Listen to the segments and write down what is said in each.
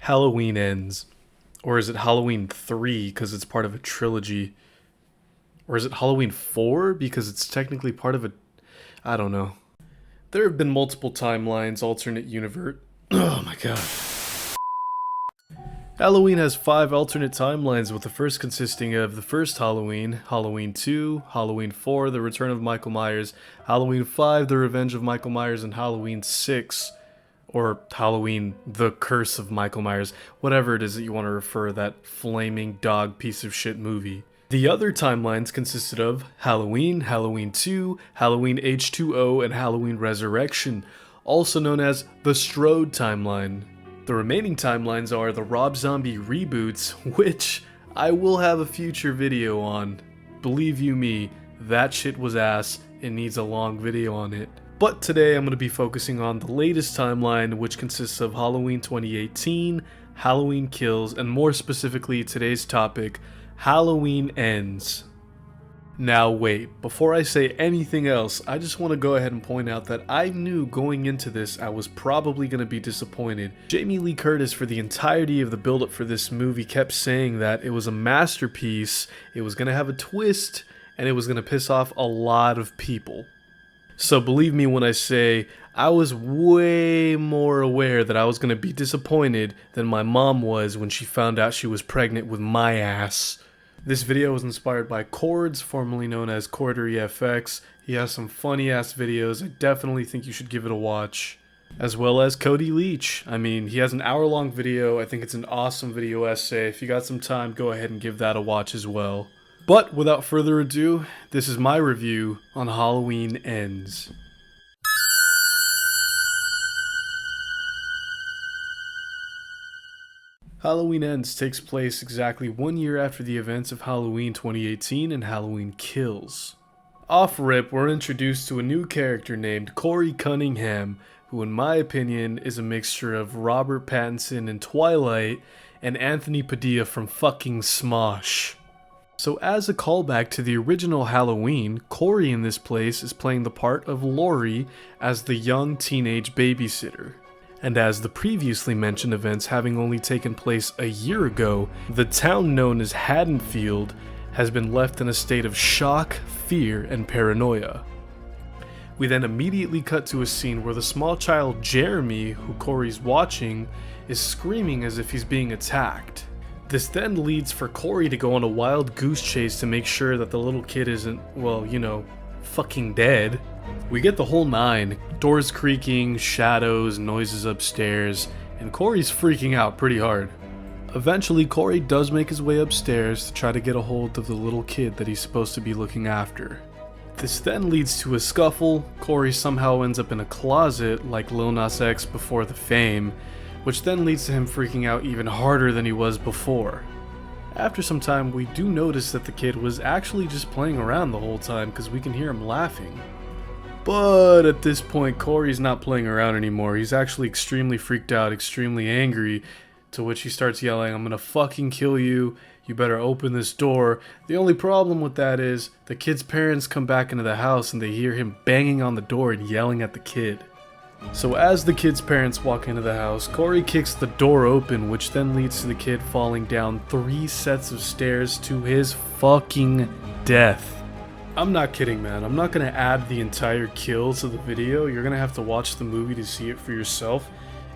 Halloween Ends? Or is it Halloween 3 because it's part of a trilogy? Or is it Halloween 4 because it's technically part of a... I don't know. There have been multiple timelines, alternate universe... Oh my god. Halloween has 5 alternate timelines, with the first consisting of the first Halloween, Halloween 2, Halloween 4, The Return of Michael Myers, Halloween 5, The Revenge of Michael Myers, and Halloween 6, or Halloween, The Curse of Michael Myers, whatever it is that you want to refer that flaming dog piece of shit movie. The other timelines consisted of Halloween, Halloween 2, Halloween H2O, and Halloween Resurrection, also known as the Strode timeline. The remaining timelines are the Rob Zombie reboots, which I will have a future video on. Believe you me, that shit was ass. It needs a long video on it. But today I'm going to be focusing on the latest timeline, which consists of Halloween 2018, Halloween Kills, and more specifically today's topic, Halloween Ends. Now wait, before I say anything else, I just want to go ahead and point out that I knew going into this I was probably going to be disappointed. Jamie Lee Curtis for the entirety of the build-up for this movie kept saying that it was a masterpiece, it was going to have a twist, and it was going to piss off a lot of people. So believe me when I say, I was way more aware that I was going to be disappointed than my mom was when she found out she was pregnant with my ass. This video was inspired by Cordz, formerly known as CordryFX. He has some funny ass videos. I definitely think you should give it a watch. As well as Cody Leach. I mean, he has an hour-long video. I think it's an awesome video essay. If you got some time, go ahead and give that a watch as well. But without further ado, this is my review on Halloween Ends. Halloween Ends takes place exactly 1 year after the events of Halloween 2018 and Halloween Kills. Off-rip, we're introduced to a new character named Corey Cunningham, who in my opinion is a mixture of Robert Pattinson in Twilight and Anthony Padilla from fucking Smosh. So as a callback to the original Halloween, Corey in this place is playing the part of Laurie as the young teenage babysitter. And as the previously mentioned events having only taken place a year ago, the town known as Haddonfield has been left in a state of shock, fear, and paranoia. We then immediately cut to a scene where the small child Jeremy, who Corey's watching, is screaming as if he's being attacked. This then leads for Corey to go on a wild goose chase to make sure that the little kid isn't, well, you know, fucking dead. We get the whole nine, doors creaking, shadows, noises upstairs, and Corey's freaking out pretty hard. Eventually, Corey does make his way upstairs to try to get a hold of the little kid that he's supposed to be looking after. This then leads to a scuffle. Corey somehow ends up in a closet like Lil Nas X before the fame, which then leads to him freaking out even harder than he was before. After some time, we do notice that the kid was actually just playing around the whole time because we can hear him laughing. But at this point, Corey's not playing around anymore. He's actually extremely freaked out, extremely angry, to which he starts yelling, "I'm gonna fucking kill you. You better open this door." The only problem with that is the kid's parents come back into the house and they hear him banging on the door and yelling at the kid. So as the kid's parents walk into the house, Corey kicks the door open, which then leads to the kid falling down 3 sets of stairs to his fucking death. I'm not kidding, man. I'm not gonna add the entire kill to the video. You're gonna have to watch the movie to see it for yourself.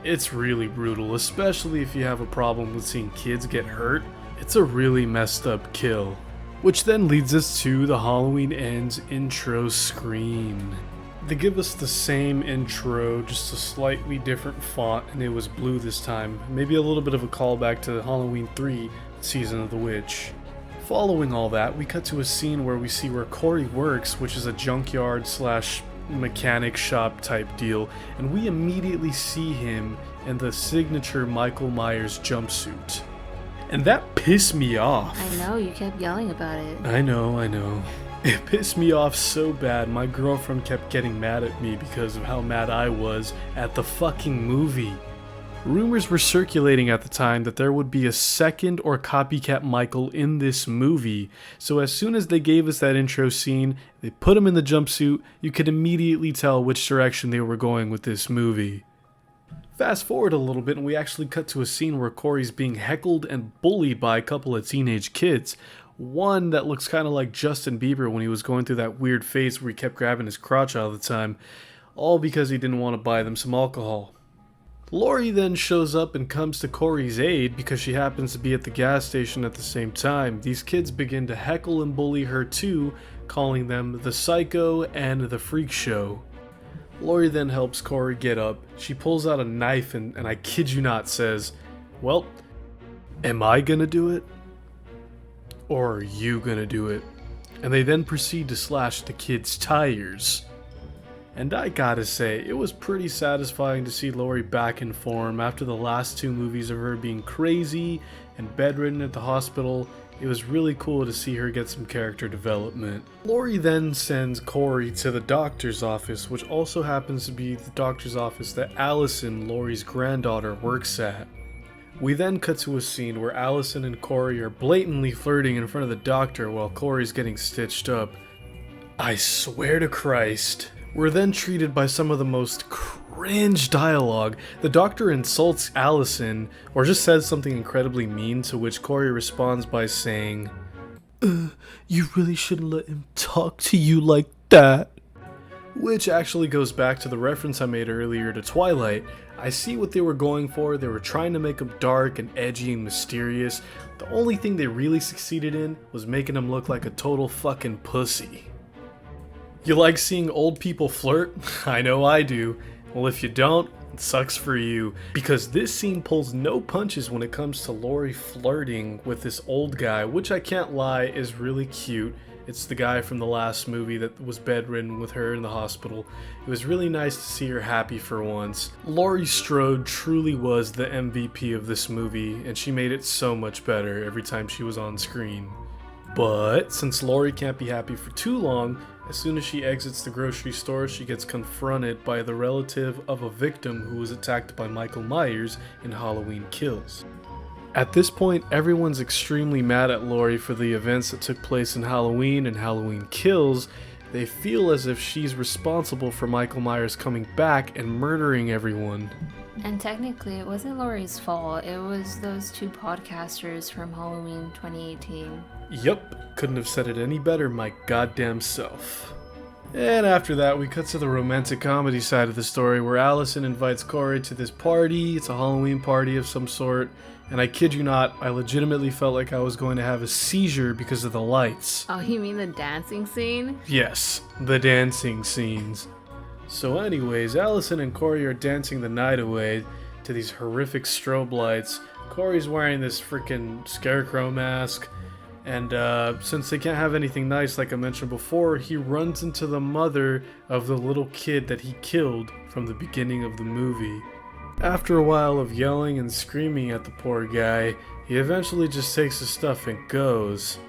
It's really brutal, especially if you have a problem with seeing kids get hurt. It's a really messed up kill. Which then leads us to the Halloween Ends intro screen. They give us the same intro, just a slightly different font, and it was blue this time. Maybe a little bit of a callback to Halloween 3, Season of the Witch. Following all that, we cut to a scene where we see where Corey works, which is a junkyard slash mechanic shop type deal, and we immediately see him in the signature Michael Myers jumpsuit. And that pissed me off. I know, you kept yelling about it. I know. It pissed me off so bad, my girlfriend kept getting mad at me because of how mad I was at the fucking movie. Rumors were circulating at the time that there would be a second or copycat Michael in this movie, so as soon as they gave us that intro scene, they put him in the jumpsuit, you could immediately tell which direction they were going with this movie. Fast forward a little bit and we actually cut to a scene where Corey's being heckled and bullied by a couple of teenage kids. One that looks kind of like Justin Bieber when he was going through that weird phase where he kept grabbing his crotch all the time, all because he didn't want to buy them some alcohol. Laurie then shows up and comes to Corey's aid because she happens to be at the gas station at the same time. These kids begin to heckle and bully her too, calling them the Psycho and the Freak Show. Laurie then helps Corey get up. She pulls out a knife and I kid you not says, "Well, am I gonna do it? Or are you gonna do it?" And they then proceed to slash the kids' tires. And I gotta say, it was pretty satisfying to see Laurie back in form after the last two movies of her being crazy and bedridden at the hospital. It was really cool to see her get some character development. Laurie then sends Corey to the doctor's office, which also happens to be the doctor's office that Allison, Laurie's granddaughter, works at. We then cut to a scene where Allison and Corey are blatantly flirting in front of the doctor while Corey's getting stitched up. I swear to Christ. We're then treated by some of the most cringe dialogue. The doctor insults Allison, or just says something incredibly mean, to which Corey responds by saying, "You really shouldn't let him talk to you like that." Which actually goes back to the reference I made earlier to Twilight. I see what they were going for. They were trying to make him dark and edgy and mysterious. The only thing they really succeeded in was making him look like a total fucking pussy. You like seeing old people flirt? I know I do. Well, if you don't, it sucks for you. Because this scene pulls no punches when it comes to Laurie flirting with this old guy, which I can't lie is really cute. It's the guy from the last movie that was bedridden with her in the hospital. It was really nice to see her happy for once. Laurie Strode truly was the MVP of this movie, and she made it so much better every time she was on screen. But since Laurie can't be happy for too long, as soon as she exits the grocery store, she gets confronted by the relative of a victim who was attacked by Michael Myers in Halloween Kills. At this point, everyone's extremely mad at Laurie for the events that took place in Halloween and Halloween Kills. They feel as if she's responsible for Michael Myers coming back and murdering everyone. And technically, it wasn't Laurie's fault. It was those two podcasters from Halloween 2018. Yup, couldn't have said it any better my goddamn self. And after that, we cut to the romantic comedy side of the story where Allison invites Corey to this party. It's a Halloween party of some sort. And I kid you not, I legitimately felt like I was going to have a seizure because of the lights. Oh, you mean the dancing scene? Yes, the dancing scenes. So anyways, Allison and Corey are dancing the night away to these horrific strobe lights. Corey's wearing this freaking scarecrow mask. And since they can't have anything nice, like I mentioned before, he runs into the mother of the little kid that he killed from the beginning of the movie. After a while of yelling and screaming at the poor guy, he eventually just takes his stuff and goes,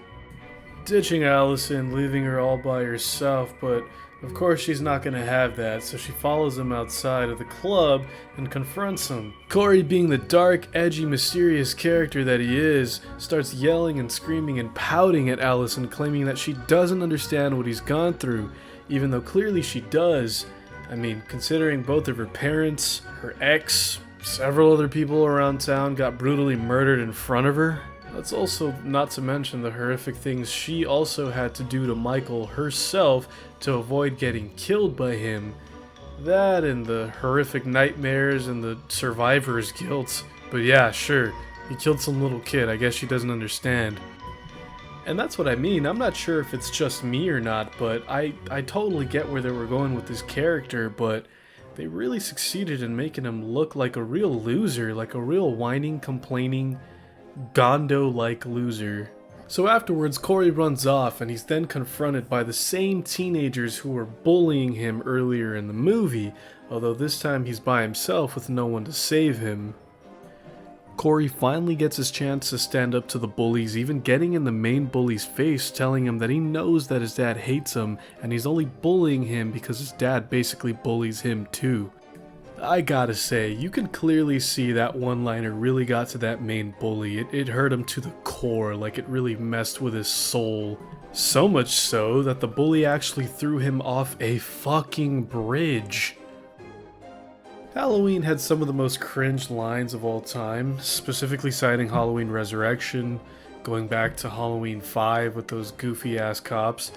ditching Allison, leaving her all by herself, but of course she's not going to have that, so she follows him outside of the club and confronts him. Corey, being the dark, edgy, mysterious character that he is, starts yelling and screaming and pouting at Allison, claiming that she doesn't understand what he's gone through, even though clearly she does. I mean, considering both of her parents, her ex, several other people around town got brutally murdered in front of her. That's also not to mention the horrific things she also had to do to Michael herself to avoid getting killed by him. That and the horrific nightmares and the survivor's guilt. But yeah, sure, he killed some little kid, I guess she doesn't understand. And that's what I mean. I'm not sure if it's just me or not, but I totally get where they were going with this character, but they really succeeded in making him look like a real loser, like a real whining, complaining, Gondo-like loser. So afterwards, Corey runs off and he's then confronted by the same teenagers who were bullying him earlier in the movie, although this time he's by himself with no one to save him. Corey finally gets his chance to stand up to the bullies, even getting in the main bully's face, telling him that he knows that his dad hates him and he's only bullying him because his dad basically bullies him too. I gotta say, you can clearly see that one-liner really got to that main bully. It hurt him to the core, like it really messed with his soul. So much so that the bully actually threw him off a fucking bridge. Halloween had some of the most cringe lines of all time, specifically citing Halloween Resurrection, going back to Halloween 5 with those goofy ass cops.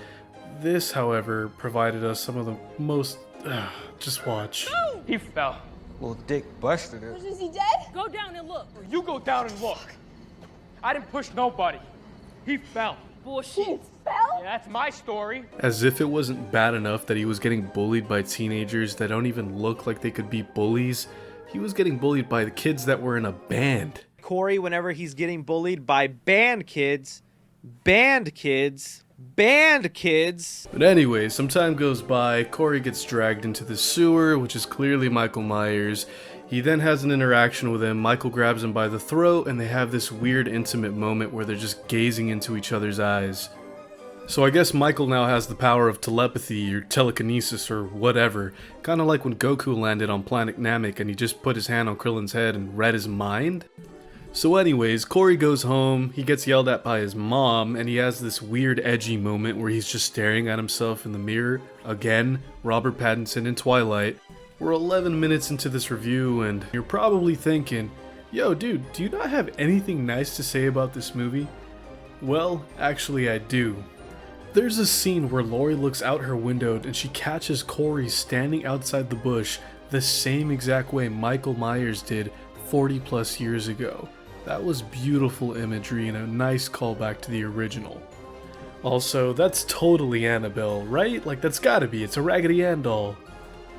This, however, provided us some of the most... just watch. He fell. Little dick busted it. Is he dead? Go down and look. You go down and look. I didn't push nobody. He fell. Bullshit. He fell? Yeah, that's my story. As if it wasn't bad enough that he was getting bullied by teenagers that don't even look like they could be bullies, he was getting bullied by the kids that were in a band. Corey, whenever he's getting bullied by band kids. But anyways, some time goes by, Corey gets dragged into the sewer, which is clearly Michael Myers. He then has an interaction with him, Michael grabs him by the throat, and they have this weird intimate moment where they're just gazing into each other's eyes. So I guess Michael now has the power of telepathy or telekinesis or whatever, kinda like when Goku landed on planet Namek and he just put his hand on Krillin's head and read his mind. So anyways, Corey goes home, he gets yelled at by his mom, and he has this weird edgy moment where he's just staring at himself in the mirror. Again, Robert Pattinson in Twilight. We're 11 minutes into this review and you're probably thinking, yo dude, do you not have anything nice to say about this movie? Well, actually I do. There's a scene where Laurie looks out her window and she catches Corey standing outside the bush the same exact way Michael Myers did 40 plus years ago. That was beautiful imagery and a nice callback to the original. Also, that's totally Annabelle, right? Like that's gotta be, it's a Raggedy Ann doll.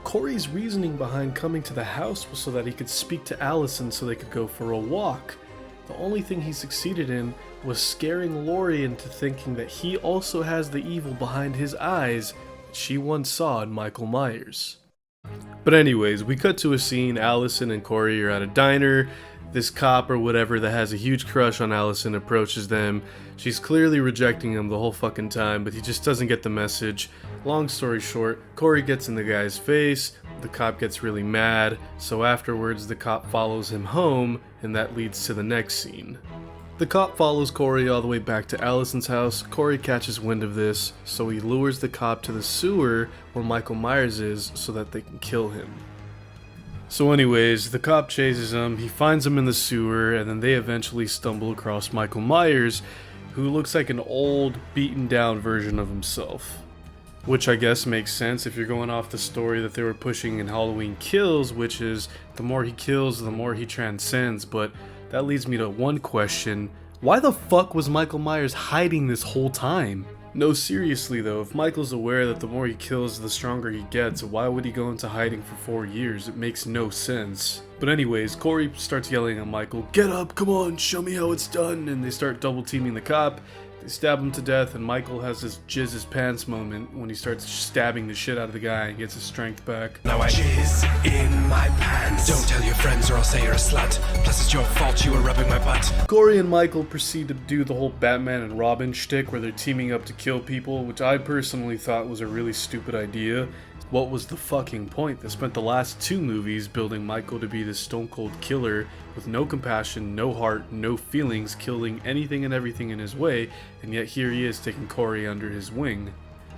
Corey's reasoning behind coming to the house was so that he could speak to Allison so they could go for a walk. The only thing he succeeded in was scaring Laurie into thinking that he also has the evil behind his eyes that she once saw in Michael Myers. But anyways, we cut to a scene, Allison and Corey are at a diner. This cop or whatever that has a huge crush on Allison approaches them. She's clearly rejecting him the whole fucking time, but he just doesn't get the message. Long story short, Corey gets in the guy's face, the cop gets really mad, so afterwards the cop follows him home, and that leads to the next scene. The cop follows Corey all the way back to Allison's house. Corey catches wind of this, so he lures the cop to the sewer where Michael Myers is so that they can kill him. So anyways, the cop chases him, he finds him in the sewer, and then they eventually stumble across Michael Myers, who looks like an old, beaten down version of himself. Which I guess makes sense if you're going off the story that they were pushing in Halloween Kills, which is the more he kills, the more he transcends, but that leads me to one question. Why the fuck was Michael Myers hiding this whole time? No, seriously though, if Michael's aware that the more he kills, the stronger he gets, why would he go into hiding for 4 years? It makes no sense. But anyways, Corey starts yelling at Michael, "Get up, come on, show me how it's done," and they start double teaming the cop. They stab him to death, and Michael has this jizz his pants moment when he starts stabbing the shit out of the guy and gets his strength back. Now I jizz in my pants. Don't tell your friends or I'll say you're a slut. Plus it's your fault you were rubbing my butt. Corey and Michael proceed to do the whole Batman and Robin shtick where they're teaming up to kill people, which I personally thought was a really stupid idea. What was the fucking point? They spent the last 2 movies building Michael to be this stone cold killer with no compassion, no heart, no feelings, killing anything and everything in his way, and yet here he is taking Corey under his wing.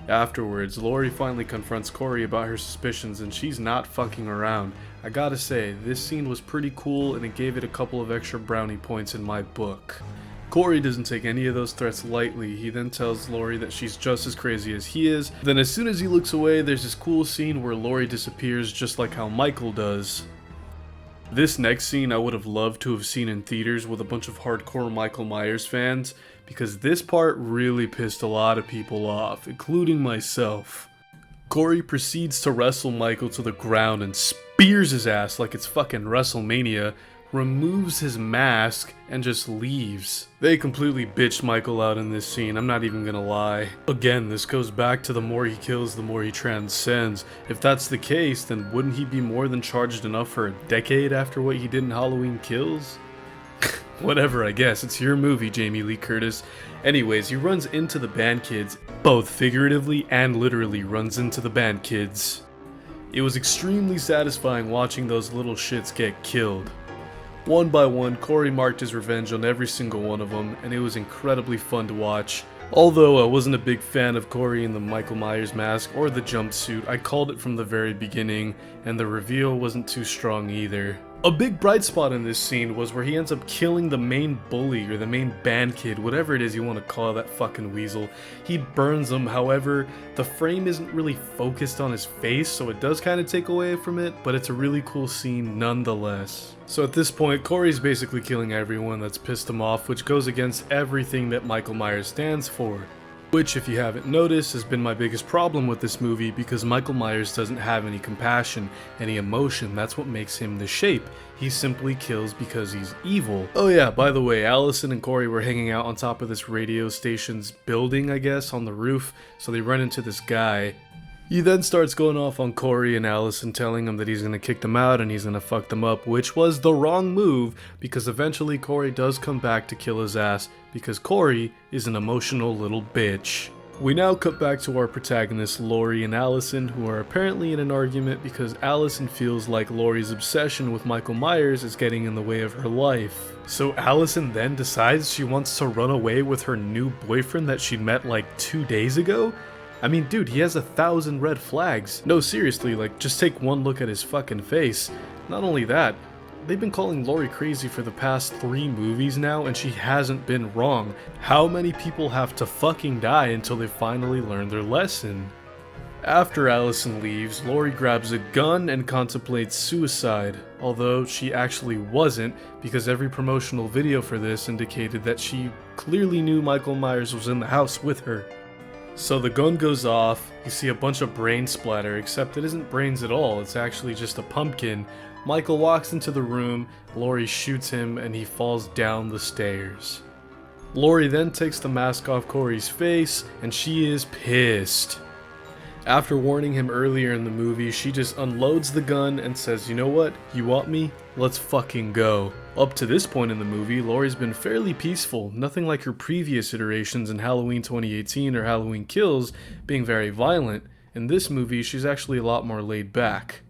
Afterwards, Laurie finally confronts Corey about her suspicions and she's not fucking around. I gotta say, this scene was pretty cool and it gave it a couple of extra brownie points in my book. Corey doesn't take any of those threats lightly. He then tells Laurie that she's just as crazy as he is. Then as soon as he looks away, there's this cool scene where Laurie disappears just like how Michael does. This next scene I would have loved to have seen in theaters with a bunch of hardcore Michael Myers fans, because this part really pissed a lot of people off, including myself. Corey proceeds to wrestle Michael to the ground and spears his ass like it's fucking WrestleMania, removes his mask, and just leaves. They completely bitched Michael out in this scene, I'm not even gonna lie. Again, this goes back to the more he kills, the more he transcends. If that's the case, then wouldn't he be more than charged enough for a decade after what he did in Halloween Kills? Whatever, I guess, it's your movie, Jamie Lee Curtis. Anyways, he runs into the band kids, both figuratively and literally runs into the band kids. It was extremely satisfying watching those little shits get killed. One by one, Corey marked his revenge on every single one of them, and it was incredibly fun to watch. Although I wasn't a big fan of Corey in the Michael Myers mask or the jumpsuit, I called it from the very beginning, and the reveal wasn't too strong either. A big bright spot in this scene was where he ends up killing the main bully, or the main band kid, whatever it is you want to call that fucking weasel. He burns him, however, the frame isn't really focused on his face, so it does kind of take away from it, but it's a really cool scene nonetheless. So at this point, Corey's basically killing everyone that's pissed him off, which goes against everything that Michael Myers stands for. Which, if you haven't noticed, has been my biggest problem with this movie, because Michael Myers doesn't have any compassion, any emotion. That's what makes him the Shape. He simply kills because he's evil. Oh yeah, by the way, Allison and Corey were hanging out on top of this radio station's building, I guess, on the roof, so they run into this guy. He then starts going off on Corey and Allison, telling him that he's gonna kick them out and he's gonna fuck them up, which was the wrong move, because eventually Corey does come back to kill his ass, because Corey is an emotional little bitch. We now cut back to our protagonists, Laurie and Allison, who are apparently in an argument because Allison feels like Laurie's obsession with Michael Myers is getting in the way of her life. So Allison then decides she wants to run away with her new boyfriend that she met like 2 days ago? I mean, dude, he has 1,000 red flags. No, seriously, like, just take one look at his fucking face. Not only that, they've been calling Laurie crazy for the past 3 movies now, and she hasn't been wrong. How many people have to fucking die until they finally learn their lesson? After Allison leaves, Laurie grabs a gun and contemplates suicide, although she actually wasn't, because every promotional video for this indicated that she clearly knew Michael Myers was in the house with her. So the gun goes off, you see a bunch of brain splatter, except it isn't brains at all, it's actually just a pumpkin. Michael walks into the room, Laurie shoots him, and he falls down the stairs. Laurie then takes the mask off Corey's face, and she is pissed. After warning him earlier in the movie, she just unloads the gun and says, you know what, you want me? Let's fucking go. Up to this point in the movie, Laurie's been fairly peaceful, nothing like her previous iterations in Halloween 2018 or Halloween Kills being very violent. In this movie, she's actually a lot more laid back.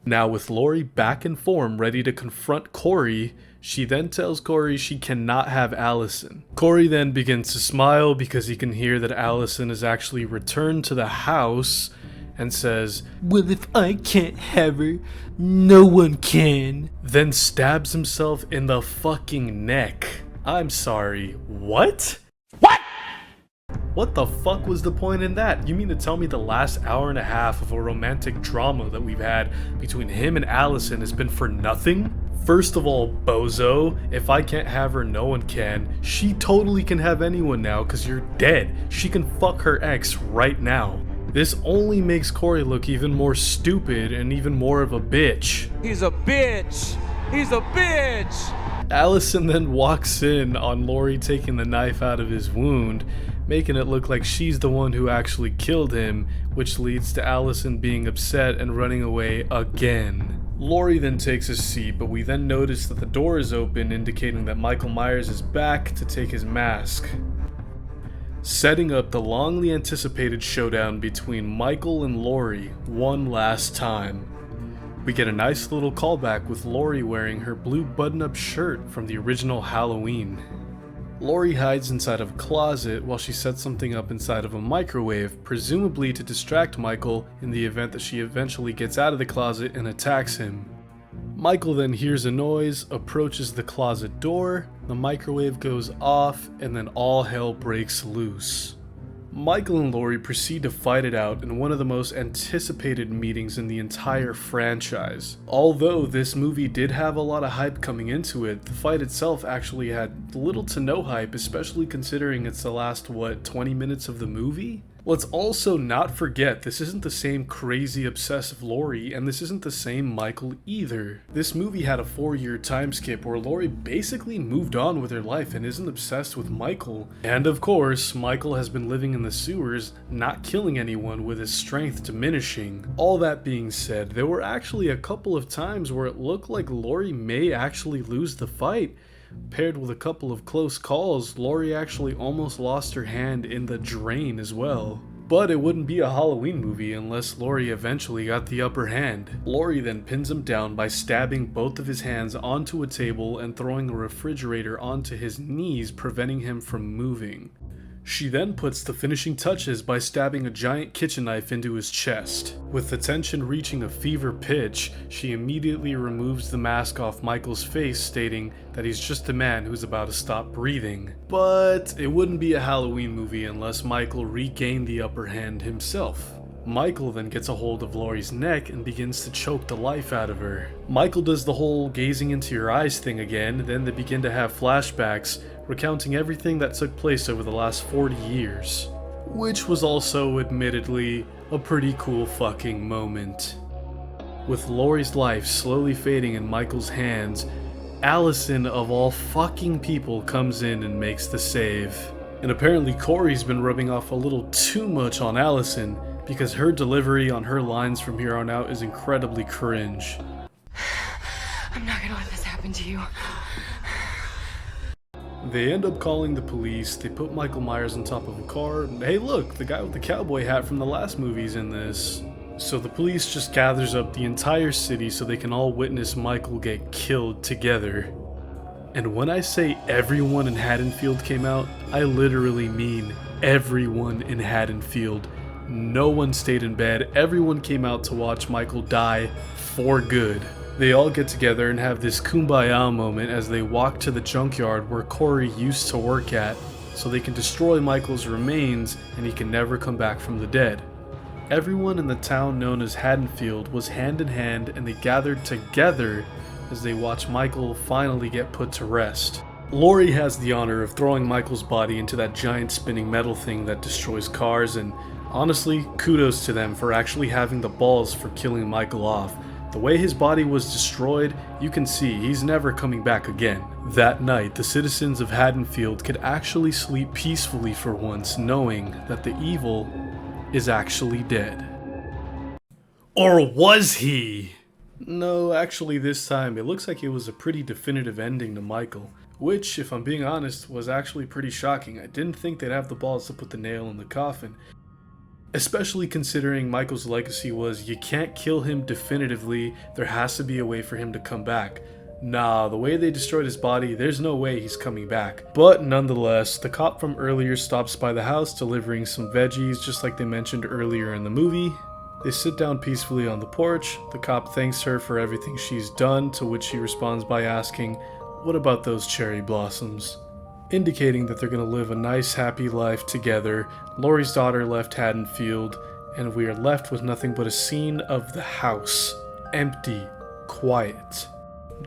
Now with Laurie back in form, ready to confront Corey, she then tells Corey she cannot have Allison. Corey then begins to smile because he can hear that Allison has actually returned to the house and says, well, if I can't have her, no one can. Then stabs himself in the fucking neck. I'm sorry, what? What the fuck was the point in that? You mean to tell me the last hour and a half of a romantic drama that we've had between him and Allison has been for nothing? First of all, bozo, if I can't have her, no one can. She totally can have anyone now because you're dead. She can fuck her ex right now. This only makes Corey look even more stupid and even more of a bitch. He's a bitch! He's a bitch! Allison then walks in on Laurie taking the knife out of his wound, making it look like she's the one who actually killed him, which leads to Allison being upset and running away again. Laurie then takes a seat, but we then notice that the door is open, indicating that Michael Myers is back to take his mask, setting up the longly anticipated showdown between Michael and Laurie one last time. We get a nice little callback with Laurie wearing her blue button-up shirt from the original Halloween. Laurie hides inside of a closet while she sets something up inside of a microwave, presumably to distract Michael in the event that she eventually gets out of the closet and attacks him. Michael then hears a noise, approaches the closet door, the microwave goes off, and then all hell breaks loose. Michael and Laurie proceed to fight it out in one of the most anticipated meetings in the entire franchise. Although this movie did have a lot of hype coming into it, the fight itself actually had little to no hype, especially considering it's the last, 20 minutes of the movie? Let's also not forget, this isn't the same crazy obsessive Laurie, and this isn't the same Michael either. This movie had a 4-year time skip where Laurie basically moved on with her life and isn't obsessed with Michael. And of course, Michael has been living in the sewers, not killing anyone, with his strength diminishing. All that being said, there were actually a couple of times where it looked like Laurie may actually lose the fight. Paired with a couple of close calls, Laurie actually almost lost her hand in the drain as well. But it wouldn't be a Halloween movie unless Laurie eventually got the upper hand. Laurie then pins him down by stabbing both of his hands onto a table and throwing a refrigerator onto his knees, preventing him from moving. She then puts the finishing touches by stabbing a giant kitchen knife into his chest. With the tension reaching a fever pitch, she immediately removes the mask off Michael's face, stating that he's just a man who's about to stop breathing. But it wouldn't be a Halloween movie unless Michael regained the upper hand himself. Michael then gets a hold of Laurie's neck and begins to choke the life out of her. Michael does the whole gazing into your eyes thing again, then they begin to have flashbacks, recounting everything that took place over the last 40 years. Which was also, admittedly, a pretty cool fucking moment. With Laurie's life slowly fading in Michael's hands, Allison of all fucking people comes in and makes the save. And apparently Corey's been rubbing off a little too much on Allison, because her delivery on her lines from here on out is incredibly cringe. I'm not gonna let this happen to you. They end up calling the police, they put Michael Myers on top of a car, and hey look, the guy with the cowboy hat from the last movie's in this. So the police just gathers up the entire city so they can all witness Michael get killed together. And when I say everyone in Haddonfield came out, I literally mean everyone in Haddonfield. No one stayed in bed, everyone came out to watch Michael die for good. They all get together and have this kumbaya moment as they walk to the junkyard where Corey used to work at, so they can destroy Michael's remains and he can never come back from the dead. Everyone in the town known as Haddonfield was hand in hand, and they gathered together as they watch Michael finally get put to rest. Laurie has the honor of throwing Michael's body into that giant spinning metal thing that destroys cars, and honestly, kudos to them for actually having the balls for killing Michael off. The way his body was destroyed, you can see he's never coming back again. That night, the citizens of Haddonfield could actually sleep peacefully for once, knowing that the evil is actually dead. Or was he? No, actually this time it looks like it was a pretty definitive ending to Michael, which, if I'm being honest, was actually pretty shocking. I didn't think they'd have the balls to put the nail in the coffin. Especially considering Michael's legacy was, you can't kill him definitively, there has to be a way for him to come back. Nah, the way they destroyed his body, there's no way he's coming back. But nonetheless, the cop from earlier stops by the house delivering some veggies just like they mentioned earlier in the movie. They sit down peacefully on the porch, the cop thanks her for everything she's done, to which she responds by asking, "What about those cherry blossoms?" Indicating that they're going to live a nice happy life together. Laurie's daughter left Haddonfield, and we are left with nothing but a scene of the house. Empty, quiet.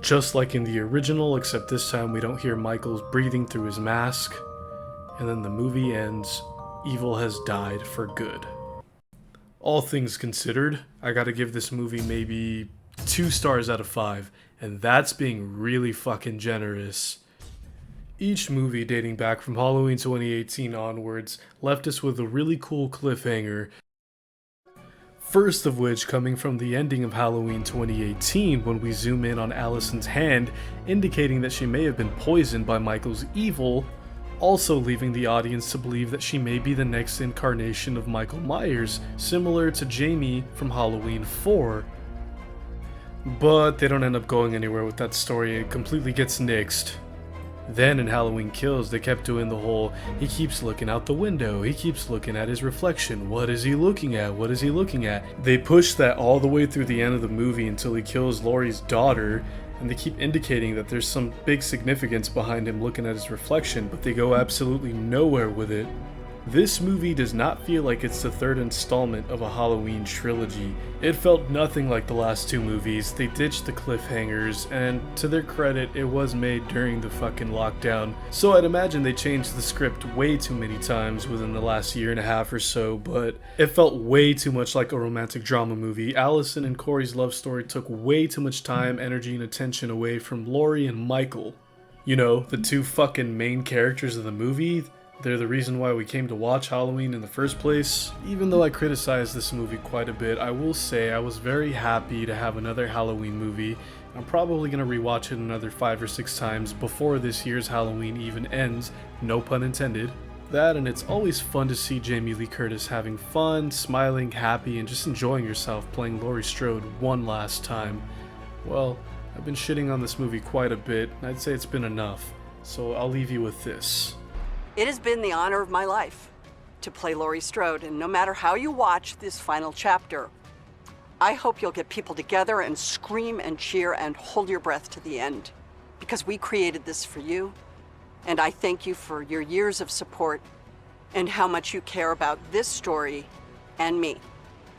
Just like in the original, except this time we don't hear Michael's breathing through his mask. And then the movie ends, evil has died for good. All things considered, I gotta give this movie maybe 2 stars out of 5, and that's being really fucking generous. Each movie dating back from Halloween 2018 onwards left us with a really cool cliffhanger. First of which coming from the ending of Halloween 2018 when we zoom in on Allison's hand, indicating that she may have been poisoned by Michael's evil, also leaving the audience to believe that she may be the next incarnation of Michael Myers, similar to Jamie from Halloween 4. But they don't end up going anywhere with that story, it completely gets nixed. Then in Halloween Kills, they kept doing the whole, he keeps looking out the window, he keeps looking at his reflection, what is he looking at, what is he looking at? They push that all the way through the end of the movie until he kills Laurie's daughter, and they keep indicating that there's some big significance behind him looking at his reflection, but they go absolutely nowhere with it. This movie does not feel like it's the 3rd installment of a Halloween trilogy. It felt nothing like the last 2 movies, they ditched the cliffhangers, and to their credit, it was made during the fucking lockdown, so I'd imagine they changed the script way too many times within the last year and a half or so, but it felt way too much like a romantic drama movie. Allison and Corey's love story took way too much time, energy, and attention away from Laurie and Michael. You know, the 2 fucking main characters of the movie. They're the reason why we came to watch Halloween in the first place. Even though I criticized this movie quite a bit, I will say I was very happy to have another Halloween movie. I'm probably going to rewatch it another 5 or 6 times before this year's Halloween even ends, no pun intended. That, and it's always fun to see Jamie Lee Curtis having fun, smiling, happy, and just enjoying herself playing Laurie Strode one last time. Well, I've been shitting on this movie quite a bit, and I'd say it's been enough, so I'll leave you with this. It has been the honor of my life to play Laurie Strode, and no matter how you watch this final chapter, I hope you'll get people together and scream and cheer and hold your breath to the end, because we created this for you, and I thank you for your years of support and how much you care about this story and me,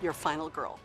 your final girl.